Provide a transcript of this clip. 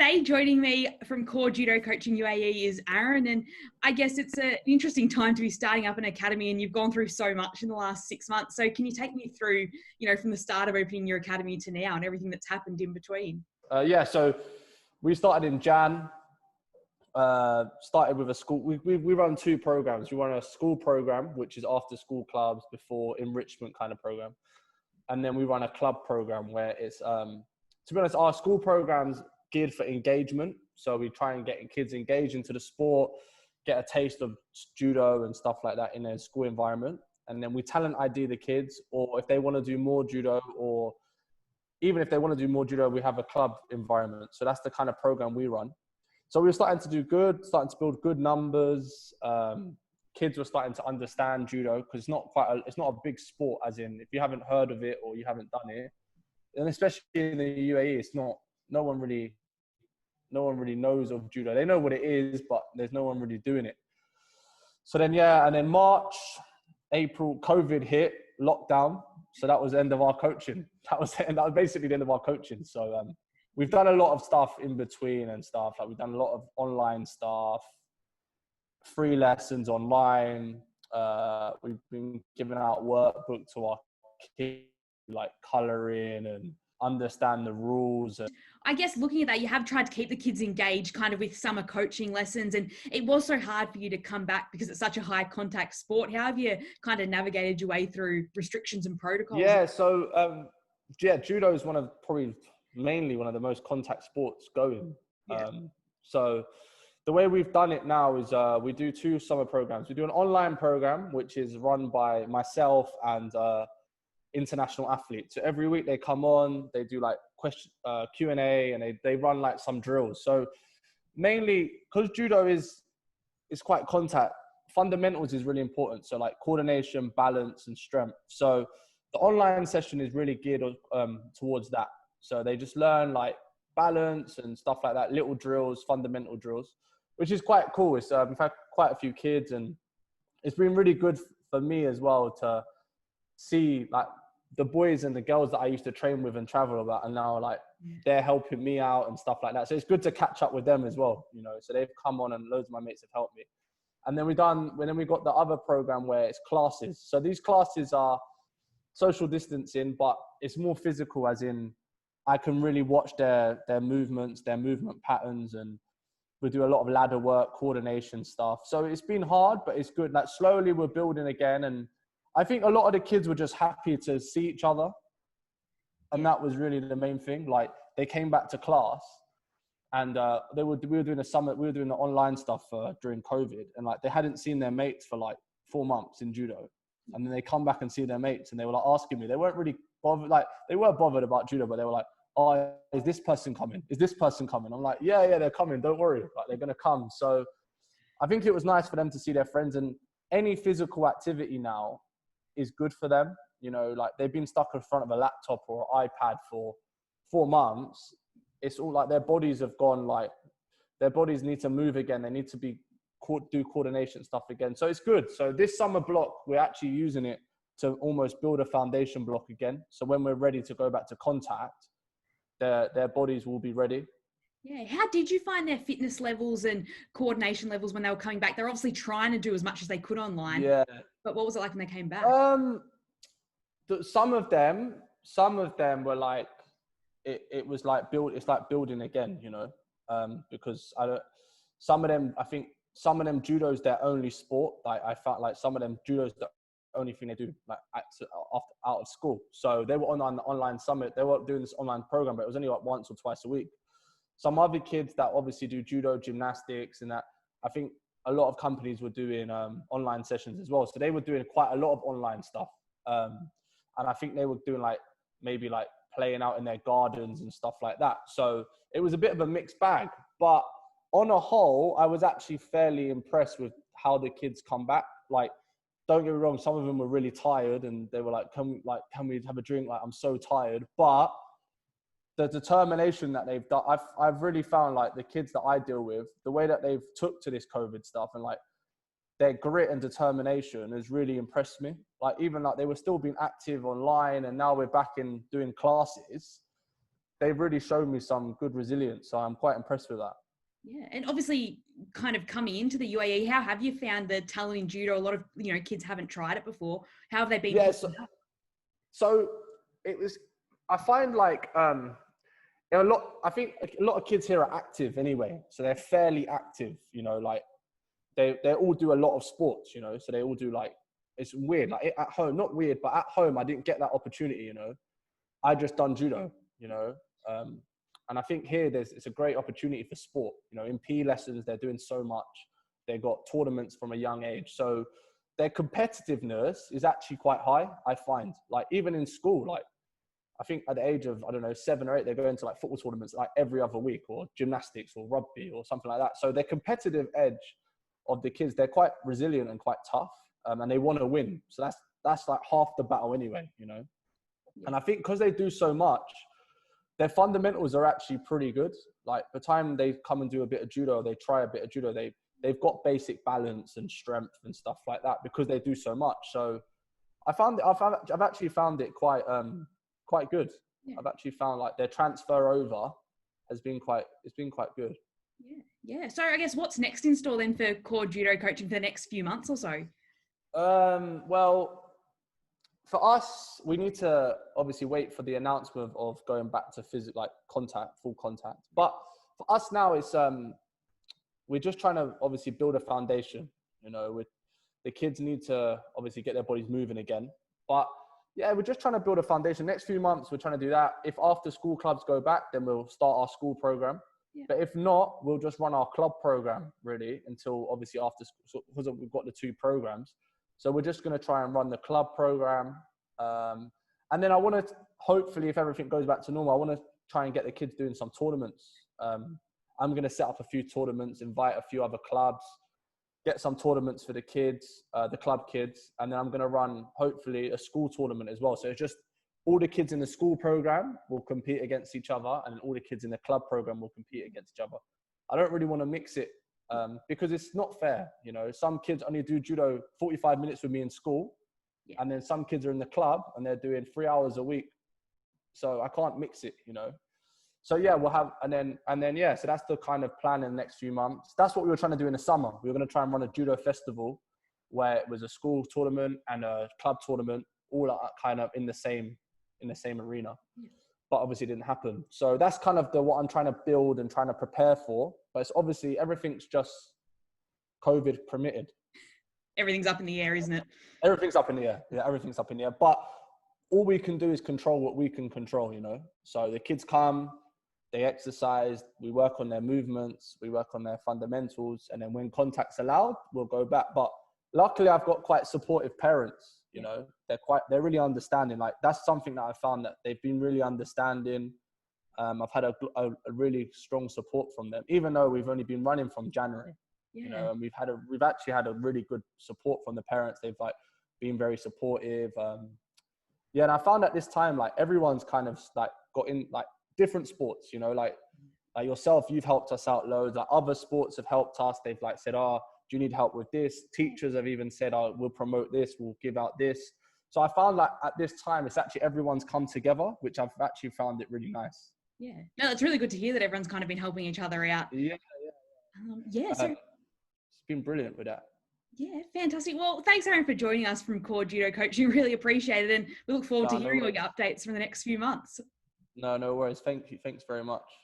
Today, joining me from Core Judo Coaching UAE is Aaron. And I guess it's an interesting time to be starting up an academy, and you've gone through so much in the last 6 months. So can you take me through, from the start of opening your academy to now and everything that's happened in between? So we started in Jan, started with a school. We run two programs. We run a school program, which is after school clubs before enrichment kind of program. And then we run a club program where it's, to be honest, our school programs geared for engagement. So we try and get kids engaged into the sport, get a taste of judo and stuff like that in a school environment. And then we talent ID the kids, or if they want to do more judo, or even if they want to do more judo, we have a club environment. So that's the kind of program we run. So we were starting to do good, starting to build good numbers. Kids were starting to understand judo because it's not a big sport, as in if you haven't heard of it or you haven't done it, and especially in the UAE, it's not, no one really knows of judo. They know what it is, but there's no one really doing it. So then, and then March, April, COVID hit, lockdown. So that was the end of our coaching. That was basically the end of our coaching. So we've done a lot of stuff in between and stuff. Like we've done a lot of online stuff, free lessons online. We've been giving out workbook to our kids, like colouring and understand the rules. I guess looking at that, you have tried to keep the kids engaged kind of with summer coaching lessons, and it was so hard for you to come back because it's such a high contact sport. How have you kind of navigated your way through restrictions and protocols? Judo is mainly one of the most contact sports going. So the way we've done it now is we do two summer programs. We do an online program, which is run by myself and international athletes. So every week they come on, they do like Q&A, and they run like some drills. So mainly because judo is quite contact, fundamentals is really important. So like coordination, balance and strength. So the online session is really geared towards that. So they just learn like balance and stuff like that, little drills, fundamental drills, which is quite cool. It's we've had quite a few kids, and it's been really good for me as well to see like the boys and the girls that I used to train with and travel about, and now like they're helping me out and stuff like that. So it's good to catch up with them as well, So they've come on, and loads of my mates have helped me. And then we got the other program where it's classes. So these classes are social distancing, but it's more physical, as in I can really watch their movements, their movement patterns, and we do a lot of ladder work, coordination stuff. So it's been hard, but it's good. Like slowly we're building again, and I think a lot of the kids were just happy to see each other. And that was really the main thing. Like they came back to class, and we were doing the online stuff during COVID, and like they hadn't seen their mates for like 4 months in judo. And then they come back and see their mates, and they were like asking me, they weren't really bothered. Like they were bothered about judo, but they were like, "Oh, is this person coming? Is this person coming?" I'm like, yeah, they're coming. Don't worry. Like they're going to come. So I think it was nice for them to see their friends, and any physical activity now is good for them. Like they've been stuck in front of a laptop or an iPad for 4 months. It's all like their bodies have gone, like their bodies need to move again. They need to do coordination stuff again. So it's good. So this summer block, we're actually using it to almost build a foundation block again. So when we're ready to go back to contact, their bodies will be ready. Yeah. How did you find their fitness levels and coordination levels when they were coming back? They're obviously trying to do as much as they could online. Yeah. But what was it like when they came back? Some of them were like, it was like it's like building again, because some of them judo's their only sport. Like I felt like some of them judo's the only thing they do like out of school. So they were on an online summit. They were doing this online program, but it was only like once or twice a week. Some other kids that obviously do judo, gymnastics, and that, I think a lot of companies were doing online sessions as well. So they were doing quite a lot of online stuff. And I think they were doing like maybe like playing out in their gardens and stuff like that. So it was a bit of a mixed bag. But on a whole, I was actually fairly impressed with how the kids come back. Like, don't get me wrong, some of them were really tired, and they were like, can we have a drink? Like, I'm so tired. But the determination that they've done, I've really found like the kids that I deal with, the way that they've took to this COVID stuff and like their grit and determination has really impressed me. Like even like they were still being active online, and now we're back in doing classes. they've really shown me some good resilience. So I'm quite impressed with that. Yeah. And obviously kind of coming into the UAE, how have you found the talent in judo? A lot of, you know, kids haven't tried it before. How have they been? Yeah. So it was, I find like, I think a lot of kids here are active anyway. So they're fairly active, you know, like they all do a lot of sports, you know, so they all do like, it's weird. Like at home, not weird, but at home, I didn't get that opportunity, you know. I just done judo, you know. And I think here it's a great opportunity for sport. You know, in PE lessons, they're doing so much. They got tournaments from a young age. So their competitiveness is actually quite high, I find. Like even in school, like I think at the age of, I don't know, 7 or 8, they're going to like football tournaments like every other week, or gymnastics or rugby or something like that. So their competitive edge of the kids, they're quite resilient and quite tough, and they want to win. So that's like half the battle anyway, you know. Yeah. And I think because they do so much, their fundamentals are actually pretty good. Like the time they come and do a bit of judo, they try a bit of judo, they've got basic balance and strength and stuff like that because they do so much. So I've actually found it quite good. Yeah. I've actually found like their transfer over it's been quite good. Yeah. So I guess what's next in store then for core judo coaching for the next few months or so? Well, for us, we need to obviously wait for the announcement of going back to full contact. But for us now, it's we're just trying to obviously build a foundation. You know, the kids need to obviously get their bodies moving again. But yeah, we're just trying to build a foundation. Next few months, we're trying to do that. If after school clubs go back, then we'll start our school program. Yeah. But if not, we'll just run our club program really until obviously after school, because we've got the 2 programs. So we're just going to try and run the club program. And then I want to, hopefully, if everything goes back to normal, I want to try and get the kids doing some tournaments. I'm going to set up a few tournaments, invite a few other clubs, get some tournaments for the kids, the club kids. And then I'm going to run, hopefully, a school tournament as well. So it's just all the kids in the school program will compete against each other, and all the kids in the club program will compete against each other. I don't really want to mix it. Because it's not fair, you know. Some kids only do judo 45 minutes with me in school, yeah. And then some kids are in the club and they're doing 3 hours a week. So I can't mix it, you know. So yeah, we'll have, and then yeah. So that's the kind of plan in the next few months. That's what we were trying to do in the summer. We were going to try and run a judo festival where it was a school tournament and a club tournament, all kind of in the same arena. Yeah. But obviously it didn't happen. So that's kind of what I'm trying to build and trying to prepare for. But it's obviously everything's just COVID permitted. Everything's up in the air, isn't it? Everything's up in the air. Yeah, everything's up in the air. But all we can do is control what we can control, you know. So the kids come, they exercise, we work on their movements, we work on their fundamentals. And then when contact's allowed, we'll go back. But luckily I've got quite supportive parents. You know, they're really understanding. Like that's something that I found, that they've been really understanding. I've had a really strong support from them, even though we've only been running from January. Yeah. You know, and we've actually had a really good support from the parents. They've like been very supportive. Yeah, and I found at this time, like everyone's kind of like got in like different sports. You know, like yourself, you've helped us out loads. Like other sports have helped us. They've like said, "Oh, do you need help with this?" Teachers have even said, "Oh, we'll promote this, we'll give out this." So I found like at this time, it's actually everyone's come together, which I've actually found it really nice. Yeah, no, it's really good to hear that everyone's kind of been helping each other out. Yeah. So it's been brilliant with that. Yeah, fantastic. Well, thanks, Aaron, for joining us from Core Judo Coaching. Really appreciate it, and we look forward to hearing all your updates from the next few months. No worries. Thank you. Thanks very much.